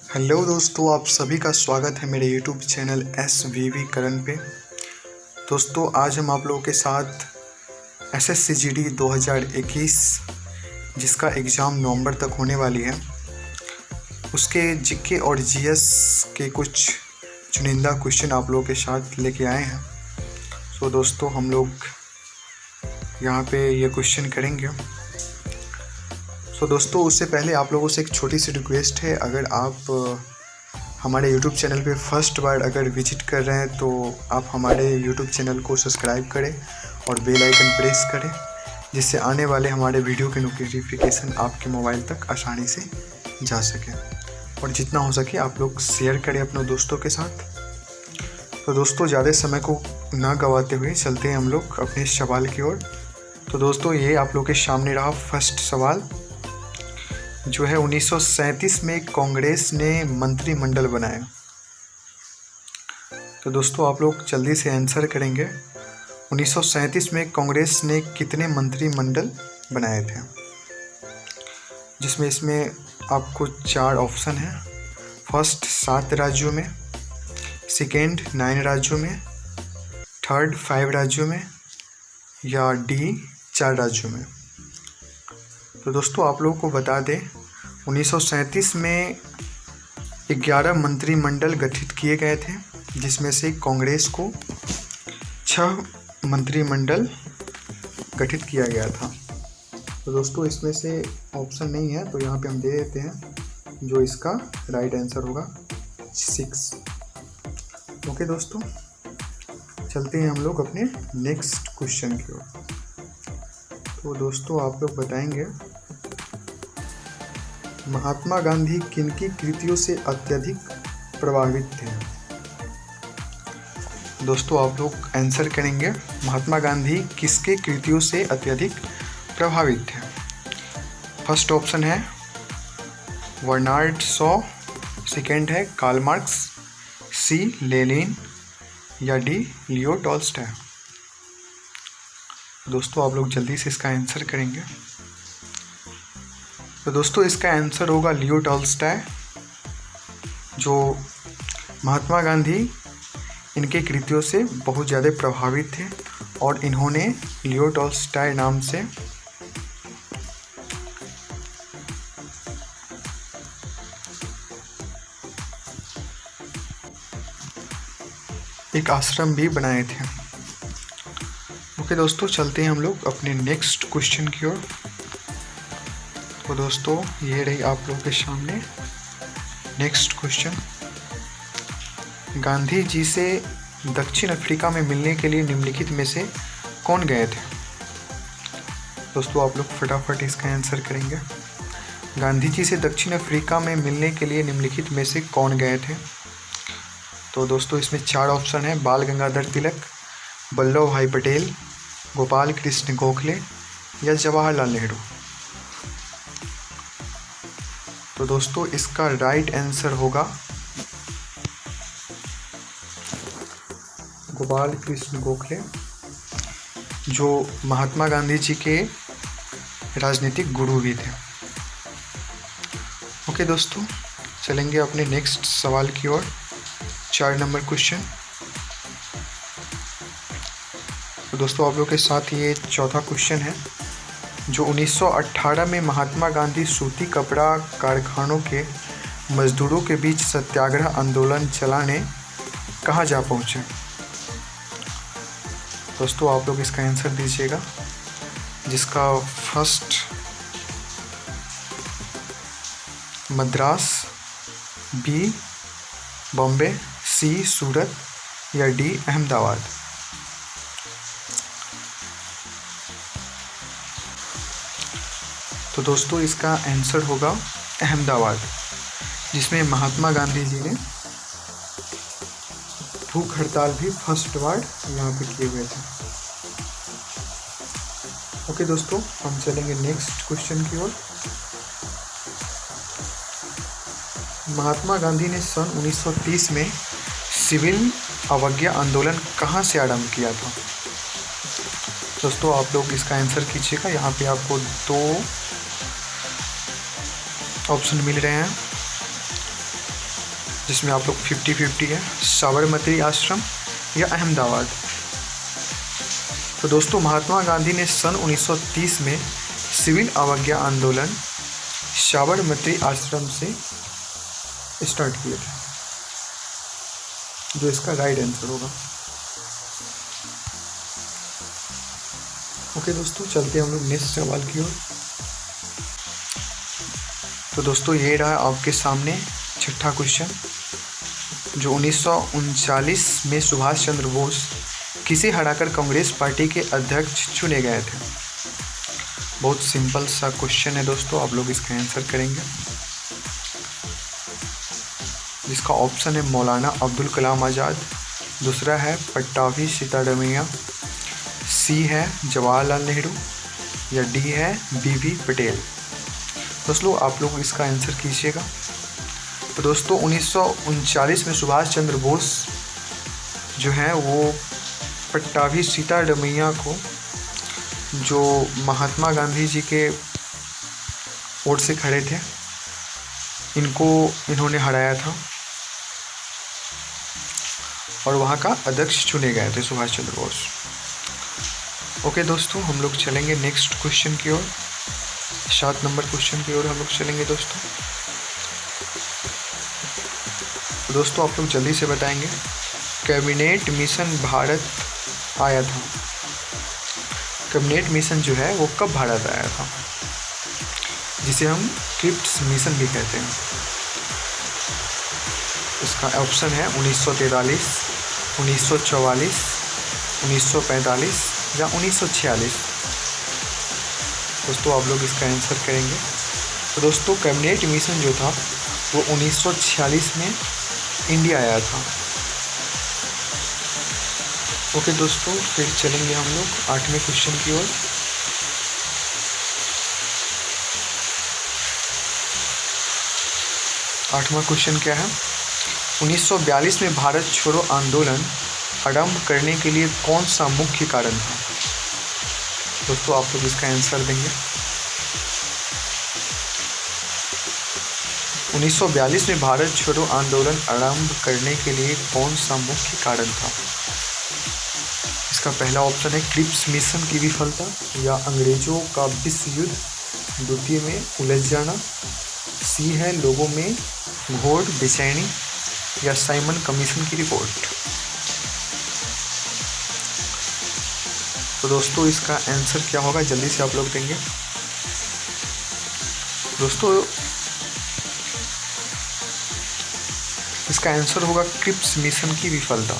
Hello दोस्तों, आप सभी का स्वागत है मेरे यूट्यूब चैनल SVV करण पे। दोस्तों, आज हम आप लोगों के साथ SSCGD 2021 जिसका एग्ज़ाम नवंबर तक होने वाली है, उसके जीके और जीएस के कुछ चुनिंदा क्वेश्चन आप लोगों के साथ लेके आए हैं। तो दोस्तों, हम लोग यहाँ पे ये क्वेश्चन करेंगे। दोस्तों, उससे पहले आप लोगों से एक छोटी सी रिक्वेस्ट है। अगर आप हमारे YouTube चैनल पे फर्स्ट बार अगर विजिट कर रहे हैं तो आप हमारे YouTube चैनल को सब्सक्राइब करें और बेल आइकन प्रेस करें, जिससे आने वाले हमारे वीडियो के नोटिफिकेशन आपके मोबाइल तक आसानी से जा सके। और जितना हो सके आप लोग शेयर करें अपने दोस्तों के साथ। तो दोस्तों, ज़्यादा समय को ना गंवाते हुए चलते हैं हम लोग अपने सवाल की ओर। तो दोस्तों, ये आप लोग के सामने रहा फर्स्ट सवाल, जो है 1937 में कांग्रेस ने मंत्रिमंडल बनाया। तो दोस्तों, आप लोग जल्दी से आंसर करेंगे। 1937 में कांग्रेस ने कितने मंत्रिमंडल बनाए थे, जिसमें इसमें आपको 4 ऑप्शन है। फर्स्ट 7 राज्यों में, सेकेंड 9 राज्यों में, थर्ड 5 राज्यों में, या डी 4 राज्यों में। तो दोस्तों, आप लोगों को बता दें, 1937 में 11 मंत्रिमंडल गठित किए गए थे, जिसमें से कांग्रेस को 6 मंत्रिमंडल गठित किया गया था। तो दोस्तों, इसमें से ऑप्शन नहीं है तो यहाँ पे हम दे देते हैं, जो इसका राइट आंसर होगा 6। ओके दोस्तों, चलते हैं हम लोग अपने नेक्स्ट क्वेश्चन की ओर। तो दोस्तों, आप लोग बताएंगे, महात्मा गांधी किनकी कृतियों से अत्यधिक प्रभावित थे। दोस्तों, आप लोग आंसर करेंगे, महात्मा गांधी किसके कृतियों से अत्यधिक प्रभावित थे। फर्स्ट ऑप्शन है बर्नार्ड शॉ, सेकेंड है कार्ल मार्क्स, सी लेनिन, या डी लियो टॉल्स्टॉय। दोस्तों, आप लोग जल्दी से इसका आंसर करेंगे। तो दोस्तों, इसका आंसर होगा लियो टॉल्स्टॉय। जो महात्मा गांधी इनके कृतियों से बहुत ज़्यादा प्रभावित थे और इन्होंने लियो टॉल्स्टॉय नाम से एक आश्रम भी बनाए थे। ओके दोस्तों, चलते हैं हम लोग अपने नेक्स्ट क्वेश्चन की ओर। तो दोस्तों, ये रही आप लोगों के सामने नेक्स्ट क्वेश्चन। गांधी जी से दक्षिण अफ्रीका में मिलने के लिए निम्नलिखित में से कौन गए थे। दोस्तों, आप लोग फटाफट इसका आंसर करेंगे। गांधी जी से दक्षिण अफ्रीका में मिलने के लिए निम्नलिखित में से कौन गए थे। तो दोस्तों, इसमें 4 ऑप्शन है, बाल गंगाधर तिलक, वल्लभ भाई पटेल, गोपाल कृष्ण गोखले, या जवाहरलाल नेहरू। तो दोस्तों, इसका राइट आंसर होगा गोपाल कृष्ण गोखले, जो महात्मा गांधी जी के राजनीतिक गुरु भी थे। ओके दोस्तों, चलेंगे अपने नेक्स्ट सवाल की ओर। 4 नंबर क्वेश्चन। तो दोस्तों, आप लोग के साथ ये चौथा क्वेश्चन है, जो 1918 में महात्मा गांधी सूती कपड़ा कारखानों के मजदूरों के बीच सत्याग्रह आंदोलन चलाने कहाँ जा पहुँचे। दोस्तों, आप लोग इसका आंसर दीजिएगा, जिसका फर्स्ट मद्रास, बी बॉम्बे, सी सूरत, या डी अहमदाबाद। तो दोस्तों, इसका आंसर होगा अहमदाबाद, जिसमें महात्मा गांधी जी ने भूख हड़ताल भी फर्स्ट बार यहाँ पे किए हुए थे। ओके दोस्तों, हम चलेंगे नेक्स्ट क्वेश्चन की ओर। महात्मा गांधी ने सन 1930 में सिविल अवज्ञा आंदोलन कहाँ से आरंभ किया था। दोस्तों, आप लोग इसका आंसर कीजिएगा। यहाँ पे आपको 2 ऑप्शन मिल रहे हैं। जिसमें आप लोग 50-50 है, साबरमती आश्रम या अहमदाबाद। तो दोस्तों महात्मा गांधी ने सन 1930 में सिविल अवज्ञा आंदोलन साबरमती आश्रम से स्टार्ट किए थे, जो इसका राइट आंसर होगा। ओके दोस्तों, चलते हैं हम लोग नेक्स्ट सवाल की ओर। तो दोस्तों ये रहा आपके सामने छठा क्वेश्चन, जो 1939 में सुभाष चंद्र बोस किसे हराकर कांग्रेस पार्टी के अध्यक्ष चुने गए थे। बहुत सिंपल सा क्वेश्चन है दोस्तों, आप लोग इसका आंसर करेंगे, जिसका ऑप्शन है मौलाना अब्दुल कलाम आज़ाद, दूसरा है पट्टाभी सीतारमैया, सी है जवाहरलाल नेहरू या डी है बीबी पटेल। दोस्तों आप लोग इसका आंसर कीजिएगा। तो दोस्तों 1939 में सुभाष चंद्र बोस जो है वो पट्टाभी सीतारमैया को, जो महात्मा गांधी जी के वोट से खड़े थे, इन्होंने हराया था और वहाँ का अध्यक्ष चुने गए थे सुभाष चंद्र बोस। ओके दोस्तों, हम लोग चलेंगे नेक्स्ट क्वेश्चन की ओर, 7 नंबर क्वेश्चन की ओर हम लोग चलेंगे दोस्तों। तो दोस्तों आप लोग जल्दी से बताएंगे, कैबिनेट मिशन भारत आया था, कैबिनेट मिशन जो है वो कब भारत आया था, जिसे हम क्रिप्स मिशन भी कहते हैं। इसका ऑप्शन है 1943, 1944, 1945 या 1946। दोस्तों आप लोग इसका आंसर करेंगे। तो दोस्तों कैबिनेट मिशन जो था वो 1946 में इंडिया आया था। ओके दोस्तों, फिर चलेंगे हम लोग 8वें क्वेश्चन की ओर। आठवां क्वेश्चन क्या है, 1942 में भारत छोड़ो आंदोलन आरंभ करने के लिए कौन सा मुख्य कारण था। दोस्तों आप लोग इसका आंसर देंगे। 1942 में भारत छोड़ो आंदोलन आरंभ करने के लिए कौन सा मुख्य कारण था। इसका पहला ऑप्शन है क्रिप्स मिशन की विफलता या अंग्रेजों का विश्व युद्ध द्वितीय में उलझ जाना, सी है लोगों में घोर बेचैनी या साइमन कमीशन की रिपोर्ट। तो दोस्तों इसका आंसर क्या होगा, जल्दी से आप लोग देंगे। दोस्तों इसका आंसर होगा क्रिप्स मिशन की विफलता।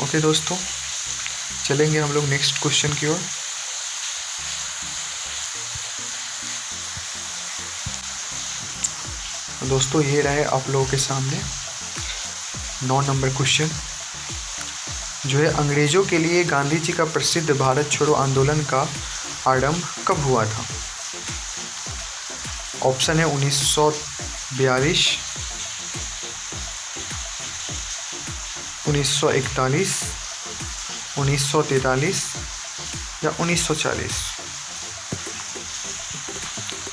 ओके दोस्तों, चलेंगे हम लोग नेक्स्ट क्वेश्चन की ओर। दोस्तों ये रहे आप लोगों के सामने 9 नंबर क्वेश्चन, जो है अंग्रेजों के लिए गांधी जी का प्रसिद्ध भारत छोड़ो आंदोलन का आरंभ कब हुआ था। ऑप्शन है 1942, 1941, 1943 या 1940।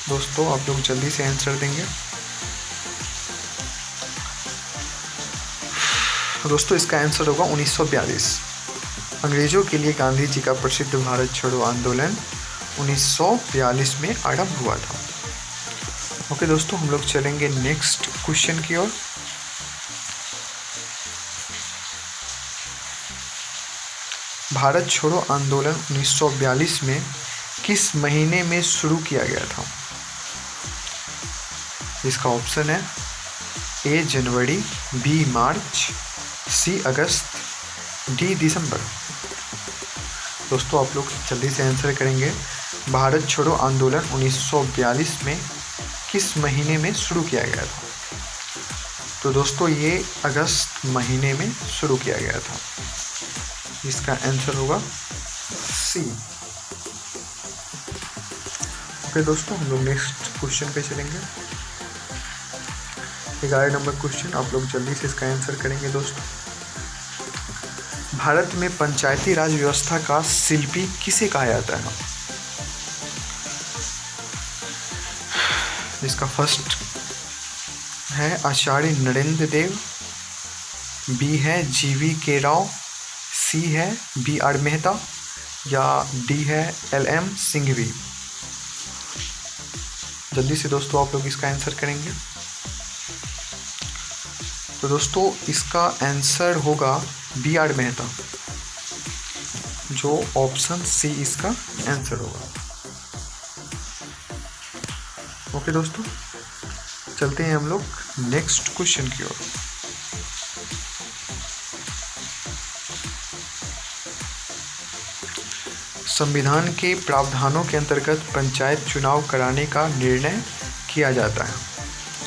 दोस्तों आप लोग जल्दी से आंसर देंगे। दोस्तों इसका आंसर होगा 1942। अंग्रेजों के लिए गांधी जी का प्रसिद्ध भारत छोड़ो आंदोलन 1942 में आरंभ हुआ था। ओके दोस्तों, हम लोग चलेंगे नेक्स्ट क्वेश्चन की ओर। भारत छोड़ो आंदोलन 1942 में किस महीने में शुरू किया गया था। इसका ऑप्शन है ए जनवरी, बी मार्च, सी अगस्त, डी दिसंबर। दोस्तों आप लोग जल्दी से आंसर करेंगे, भारत छोड़ो आंदोलन 1942 में किस महीने में शुरू किया गया था। तो दोस्तों ये अगस्त महीने में शुरू किया गया था। इसका आंसर होगा सी। ओके दोस्तों, हम लोग नेक्स्ट क्वेश्चन पे चलेंगे। 11 नंबर क्वेश्चन, आप लोग जल्दी से इसका आंसर करेंगे। दोस्तों भारत में पंचायती राज व्यवस्था का शिल्पी किसे कहा जाता है। जिसका फर्स्ट है आचार्य नरेंद्र देव, बी है GV राव, सी है BR मेहता, या डी है LM सिंघवी। जल्दी से दोस्तों आप लोग इसका आंसर करेंगे। तो दोस्तों इसका आंसर होगा BR मेहता, जो ऑप्शन सी इसका आंसर होगा। ओके दोस्तों, चलते हैं हम लोग नेक्स्ट क्वेश्चन की ओर। संविधान के प्रावधानों के अंतर्गत पंचायत चुनाव कराने का निर्णय किया जाता है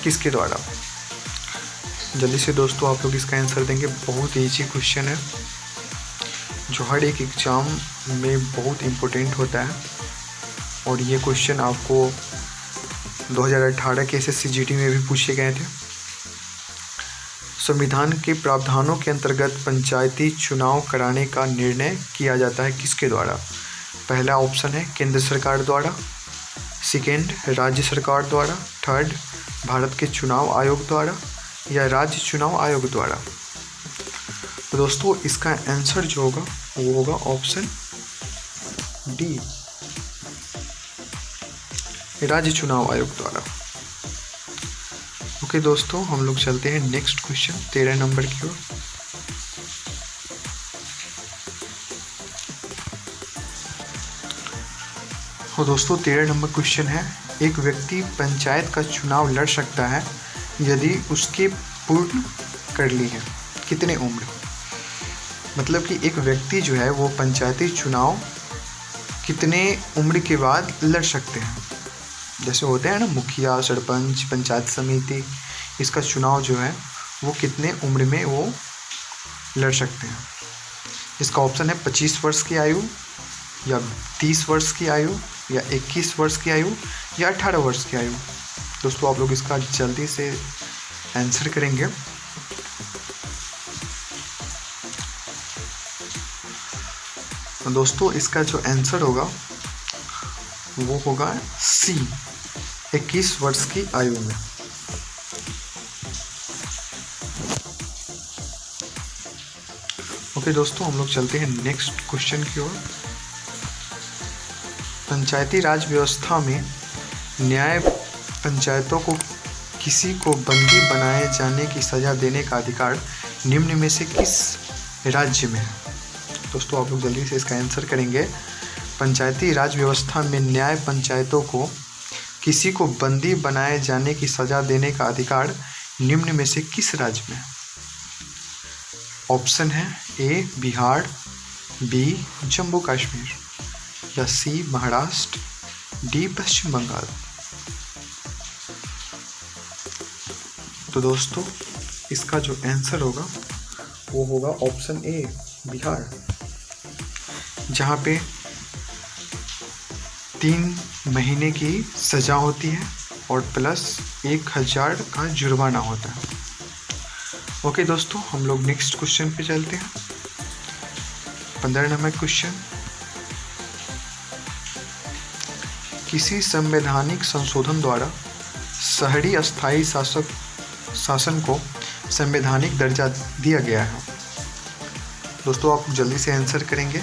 किसके द्वारा? जल्दी से दोस्तों आप लोग इसका आंसर देंगे। बहुत ईजी क्वेश्चन है जो हर एक एग्ज़ाम में बहुत इम्पोर्टेंट होता है, और ये क्वेश्चन आपको 2018 के SSC GT में भी पूछे गए थे। संविधान के प्रावधानों के अंतर्गत पंचायती चुनाव कराने का निर्णय किया जाता है किसके द्वारा? पहला ऑप्शन है केंद्र सरकार द्वारा, सेकेंड राज्य सरकार द्वारा, थर्ड भारत के चुनाव आयोग द्वारा, या राज्य चुनाव आयोग द्वारा। तो दोस्तों इसका आंसर जो होगा वो होगा ऑप्शन डी, राज्य चुनाव आयोग द्वारा। ओके दोस्तों, हम लोग चलते हैं नेक्स्ट क्वेश्चन 13 नंबर की ओर। तो दोस्तों 13 नंबर क्वेश्चन है, एक व्यक्ति पंचायत का चुनाव लड़ सकता है यदि उसके पूर्ण कर ली है कितने उम्र? मतलब कि एक व्यक्ति जो है वो पंचायती चुनाव कितने उम्र के बाद लड़ सकते हैं? जैसे होते हैं ना मुखिया, सरपंच, पंचायत समिति, इसका चुनाव जो है वो कितने उम्र में वो लड़ सकते हैं? इसका ऑप्शन है 25 वर्ष की आयु, या 30 वर्ष की आयु, या 21 वर्ष की आयु, या 18 वर्ष की आयु। दोस्तों आप लोग इसका जल्दी से आंसर करेंगे। दोस्तों इसका जो आंसर होगा वो होगा सी, 21 वर्ष की आयु में। ओके दोस्तों, हम लोग चलते हैं नेक्स्ट क्वेश्चन की ओर। पंचायती राज व्यवस्था में न्याय पंचायतों को किसी को बंदी बनाए जाने की सजा देने का अधिकार निम्न में से किस राज्य में है? दोस्तों आप लोग जल्दी से इसका आंसर करेंगे। पंचायती राज व्यवस्था में न्याय पंचायतों को किसी को बंदी बनाए जाने की सजा देने का अधिकार निम्न में से किस राज्य में? ऑप्शन है ए बिहार, बी जम्मू कश्मीर, या सी महाराष्ट्र, डी पश्चिम बंगाल। तो दोस्तों इसका जो आंसर होगा वो होगा ऑप्शन ए बिहार, जहाँ पे 3 महीने की सज़ा होती है और प्लस 1000 का जुर्माना होता है। ओके दोस्तों, हम लोग नेक्स्ट क्वेश्चन पे चलते हैं। 15 नंबर क्वेश्चन, किसी संवैधानिक संशोधन द्वारा शहरी अस्थायी शासन को संवैधानिक दर्जा दिया गया है। दोस्तों आप जल्दी से आंसर करेंगे।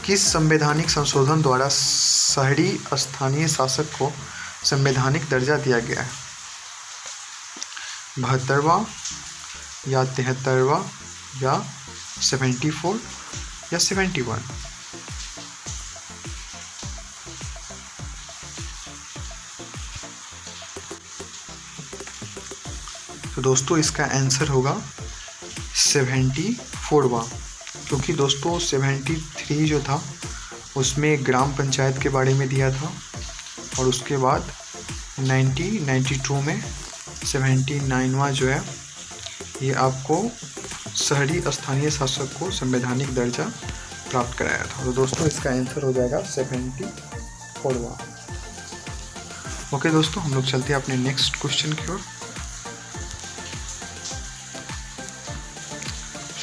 किस संवैधानिक संशोधन द्वारा शहरी स्थानीय शासक को संवैधानिक दर्जा दिया गया है? 72वां, या 73वां, या 74, या 71? तो दोस्तों इसका आंसर होगा 74वां, क्योंकि दोस्तों 73 जो था उसमें ग्राम पंचायत के बारे में दिया था, और उसके बाद 1992 में 79वां जो है ये आपको शहरी स्थानीय शासक को संवैधानिक दर्जा प्राप्त कराया था। तो दोस्तों इसका आंसर हो जाएगा 74वां। ओके दोस्तों, हम लोग चलते हैं अपने नेक्स्ट क्वेश्चन की ओर।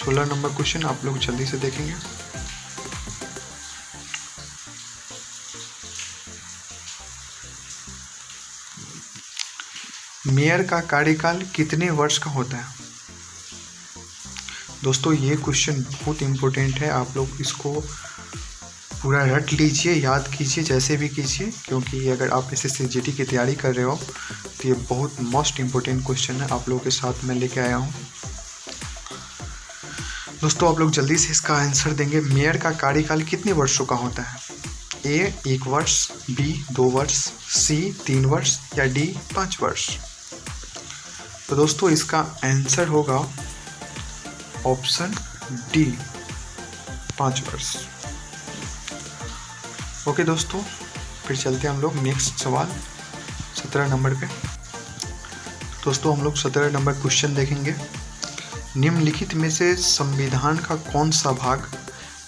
16 नंबर क्वेश्चन आप लोग जल्दी से देखेंगे। मेयर का कार्यकाल कितने वर्ष का होता है? दोस्तों ये क्वेश्चन बहुत इम्पोर्टेंट है, आप लोग इसको पूरा रट लीजिए, याद कीजिए, जैसे भी कीजिए, क्योंकि अगर आप SSC GT की तैयारी कर रहे हो तो ये बहुत मोस्ट इम्पोर्टेंट क्वेश्चन है, आप लोगों के साथ मैं लेके आया हूँ। दोस्तों आप लोग जल्दी से इसका आंसर देंगे। मेयर का कार्यकाल कितने वर्षों का होता है? A 1 वर्ष, B 2 वर्ष, C 3 वर्ष या D 5 वर्ष? तो दोस्तों इसका आंसर होगा ऑप्शन D 5 वर्ष। ओके दोस्तों, फिर चलते हैं हम लोग नेक्स्ट सवाल 17 नंबर पे। दोस्तों हम लोग 17 नंबर क्वेश्चन देखेंगे। निम्नलिखित में से संविधान का कौन सा भाग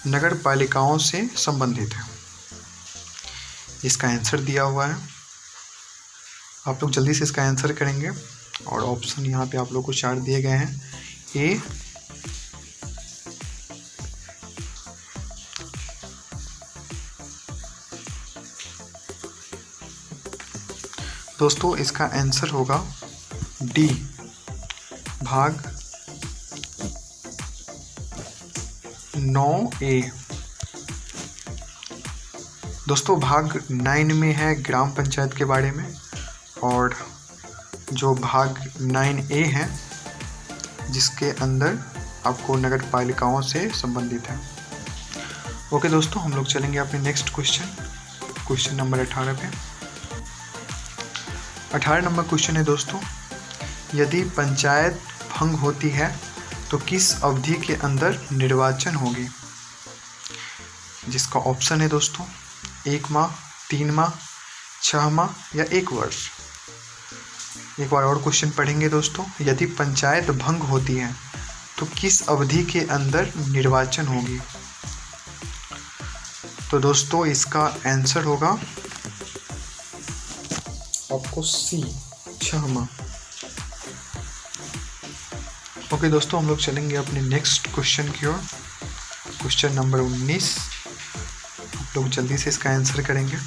नगर पालिकाओं से संबंधित है? इसका आंसर दिया हुआ है, आप लोग जल्दी से इसका आंसर करेंगे और ऑप्शन यहाँ पे आप लोग को 4 दिए गए हैं। ए दोस्तों इसका आंसर होगा डी भाग 9A। दोस्तों भाग 9 में है ग्राम पंचायत के बारे में, और जो भाग 9A है जिसके अंदर आपको नगर पालिकाओं से संबंधित है। ओके दोस्तों, हम लोग चलेंगे अपने नेक्स्ट क्वेश्चन नंबर 18 पे। 18 नंबर क्वेश्चन है दोस्तों, यदि पंचायत भंग होती है तो किस अवधि के अंदर निर्वाचन होगी? जिसका ऑप्शन है दोस्तों 1 माह, 3 माह, 6 माह या 1 वर्ष। एक बार और क्वेश्चन पढ़ेंगे दोस्तों, यदि पंचायत भंग होती है तो किस अवधि के अंदर निर्वाचन होगी? तो दोस्तों इसका आंसर होगा आपको C 6 माह। ओके दोस्तों, हम लोग चलेंगे अपने नेक्स्ट क्वेश्चन की ओर, क्वेश्चन नंबर 19। आप लोग जल्दी से इसका आंसर करेंगे।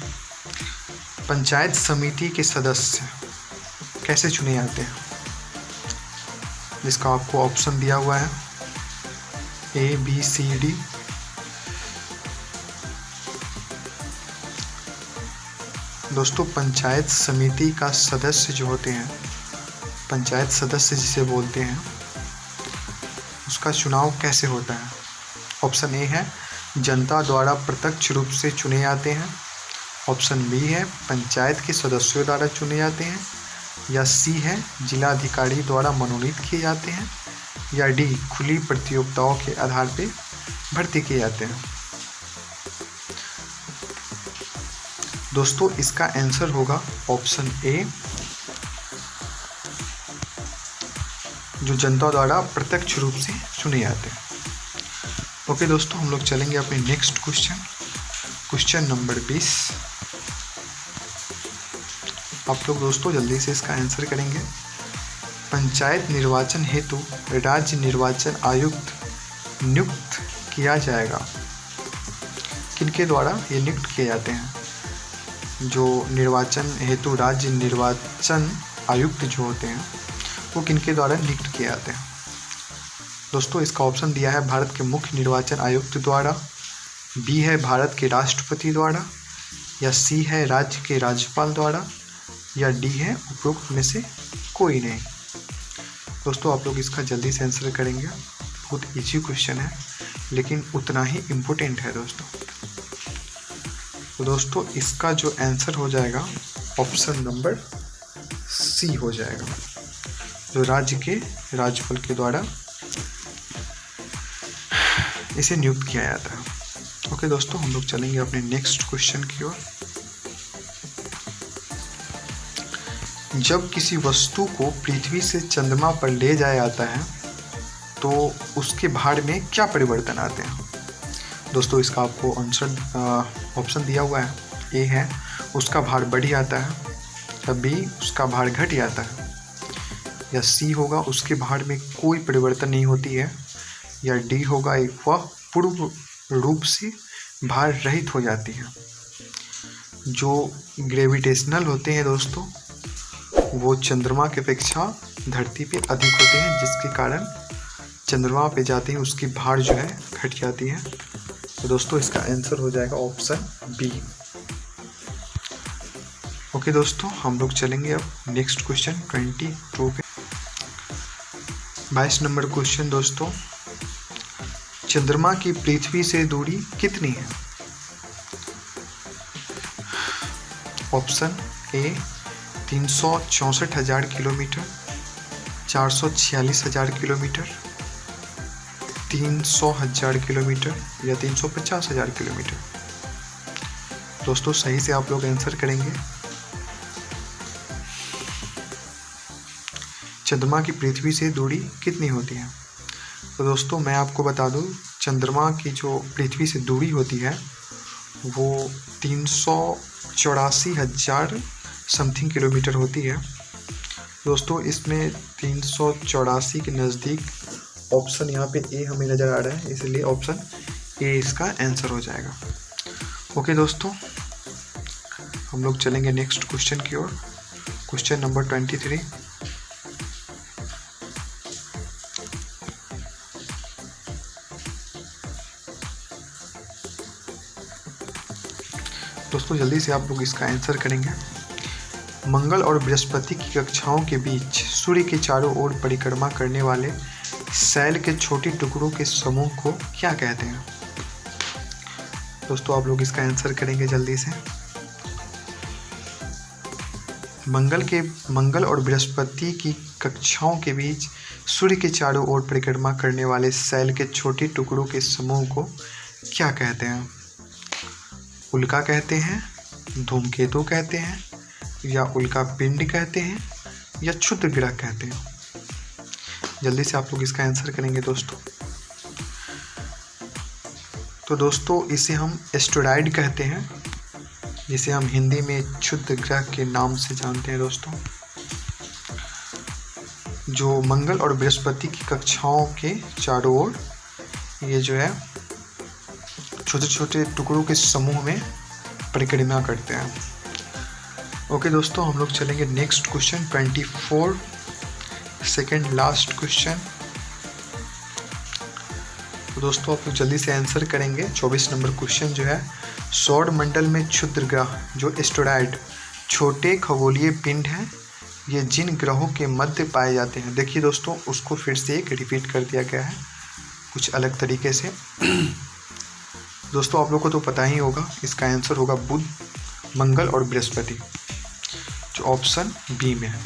पंचायत समिति के सदस्य कैसे चुने जाते हैं? जिसका आपको ऑप्शन दिया हुआ है A B C D। दोस्तों पंचायत समिति का सदस्य जो होते हैं, पंचायत सदस्य जिसे बोलते हैं, उसका चुनाव कैसे होता है? ऑप्शन A है जनता द्वारा प्रत्यक्ष रूप से चुने जाते हैं, ऑप्शन B है पंचायत के सदस्यों द्वारा चुने जाते हैं, या C है जिलाधिकारी द्वारा मनोनीत किए जाते हैं, या D खुली प्रतियोगिताओं के आधार पर भर्ती किए जाते हैं। दोस्तों इसका आंसर होगा ऑप्शन A, जो जनता द्वारा प्रत्यक्ष रूप से चुने जाते हैं। ओके दोस्तों, हम लोग चलेंगे अपने नेक्स्ट क्वेश्चन नंबर 20। आप लोग दोस्तों जल्दी से इसका आंसर करेंगे। पंचायत निर्वाचन हेतु राज्य निर्वाचन आयुक्त नियुक्त किया जाएगा। किनके द्वारा ये नियुक्त किए जाते हैं? जो निर्वाचन हेतु राज्य निर्वाचन आयुक्त जो होते हैं वो किनके द्वारा नियुक्त किए जाते हैं? दोस्तों इसका ऑप्शन दिया है भारत के मुख्य निर्वाचन आयुक्त द्वारा, B है भारत के राष्ट्रपति द्वारा, या C है राज्य के राज्यपाल द्वारा, या D है उपरोक्त में से कोई नहीं। दोस्तों आप लोग इसका जल्दी से आंसर करेंगे। बहुत इजी क्वेश्चन है लेकिन उतना ही इम्पोर्टेंट है दोस्तों। तो दोस्तों इसका जो आंसर हो जाएगा ऑप्शन नंबर C हो जाएगा, जो राज्य के राज्यपाल के द्वारा इसे नियुक्त किया जाता है। ओके दोस्तों, हम लोग चलेंगे अपने नेक्स्ट क्वेश्चन की ओर। जब किसी वस्तु को पृथ्वी से चंद्रमा पर ले जाया जाता है तो उसके भार में क्या परिवर्तन आते हैं? दोस्तों इसका आपको आंसर ऑप्शन दिया हुआ है। A है उसका भार बढ़ जाता है, या B उसका भार घट जाता है, या C होगा उसके भार में कोई परिवर्तन नहीं होती है, या D होगा वह पूर्ण रूप से भार रहित हो जाती है। जो ग्रेविटेशनल होते हैं दोस्तों वो चंद्रमा की अपेक्षा धरती पे अधिक होते हैं, जिसके कारण चंद्रमा पे जाते ही उसकी भार जो है घट जाती है। तो दोस्तों इसका आंसर हो जाएगा ऑप्शन बी। ओके दोस्तों, हम लोग चलेंगे अब नेक्स्ट क्वेश्चन 22 पे। 22 नंबर क्वेश्चन दोस्तों, चंद्रमा की पृथ्वी से दूरी कितनी है? Option A 364,000 kilometre, 446,000 kilometre, 300,000 kilometre या 350,000 किलोमीटर। दोस्तों सही से आप लोग आंसर करेंगे। चंद्रमा की पृथ्वी से दूरी कितनी होती है? तो दोस्तों मैं आपको बता दूं, चंद्रमा की जो पृथ्वी से दूरी होती है वो 384,000 समथिंग किलोमीटर होती है। दोस्तों इसमें 384 के नज़दीक ऑप्शन यहाँ पे ए हमें नज़र आ रहा है, इसलिए ऑप्शन ए इसका आंसर हो जाएगा। ओके दोस्तों, हम लोग चलेंगे नेक्स्ट क्वेश्चन की ओर। Question number 23। दोस्तों जल्दी से आप लोग इसका आंसर करेंगे। मंगल और बृहस्पति की कक्षाओं के बीच सूर्य के चारों ओर परिक्रमा करने वाले सेल के छोटे टुकड़ों के समूह को क्या कहते हैं? दोस्तों आप लोग इसका आंसर करेंगे जल्दी से। मंगल और बृहस्पति की कक्षाओं के बीच सूर्य के चारों ओर परिक्रमा करने वाले सेल के छोटे टुकड़ों के समूह को क्या कहते हैं? उल्का कहते हैं, धूमकेतु कहते हैं, या उल्का पिंड कहते हैं, या क्षुद्र ग्रह कहते हैं? जल्दी से आप लोग इसका आंसर करेंगे दोस्तों। तो दोस्तों इसे हम एस्टेरॉयड कहते हैं, जिसे हम हिंदी में क्षुद्र ग्रह के नाम से जानते हैं। दोस्तों जो मंगल और बृहस्पति की कक्षाओं के चारों ओर ये जो है छोटे छोटे टुकड़ों के समूह में परिक्रमा करते हैं। ओके दोस्तों, हम लोग चलेंगे next question 24, second last question. तो दोस्तों आप लोग जल्दी से आंसर करेंगे। 24 नंबर क्वेश्चन जो है, सौर मंडल में क्षुद्र ग्रह जो एस्टेरॉयड छोटे खगोलीय पिंड हैं, ये जिन ग्रहों के मध्य पाए जाते हैं। देखिए दोस्तों, उसको फिर से एक रिपीट कर दिया गया है कुछ अलग तरीके से। दोस्तों आप लोग को तो पता ही होगा, इसका आंसर होगा बुध, मंगल और बृहस्पति, जो ऑप्शन बी में है।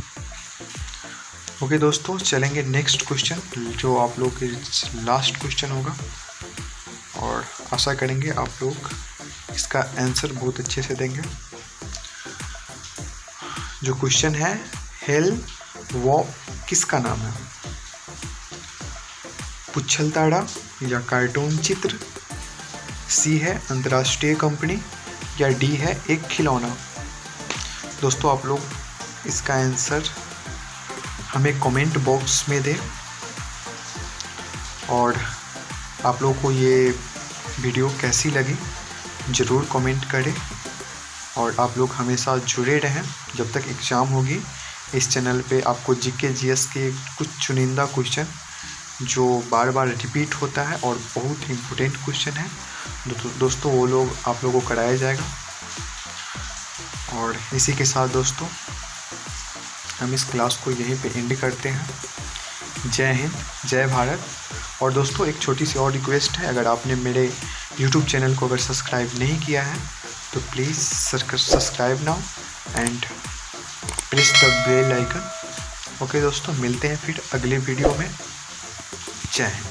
ओके दोस्तों, चलेंगे नेक्स्ट क्वेश्चन, जो आप लोग के लास्ट क्वेश्चन होगा, और आशा करेंगे आप लोग इसका आंसर बहुत अच्छे से देंगे। जो क्वेश्चन है, हेल वॉ किसका नाम है? पुच्छल तारा या कार्टून चित्र, सी है अंतर्राष्ट्रीय कंपनी, या डी है एक खिलौना? दोस्तों आप लोग इसका आंसर हमें कमेंट बॉक्स में दें, और आप लोगों को ये वीडियो कैसी लगी ज़रूर कमेंट करें, और आप लोग हमेशा जुड़े रहें जब तक एग्ज़ाम होगी। इस चैनल पे आपको जीके जीएस के कुछ चुनिंदा क्वेश्चन जो बार बार रिपीट होता है और बहुत ही इम्पोर्टेंट क्वेश्चन है दोस्तों, वो लोग आप लोगों को कराया जाएगा। और इसी के साथ दोस्तों हम इस क्लास को यहीं पे एंड करते हैं। जय हिंद, जय भारत। और दोस्तों एक छोटी सी और रिक्वेस्ट है, अगर आपने मेरे YouTube चैनल को अगर सब्सक्राइब नहीं किया है तो please subscribe now and press the bell icon. Okay दोस्तों, मिलते हैं फिर अगले वीडियो में। जय हिंद।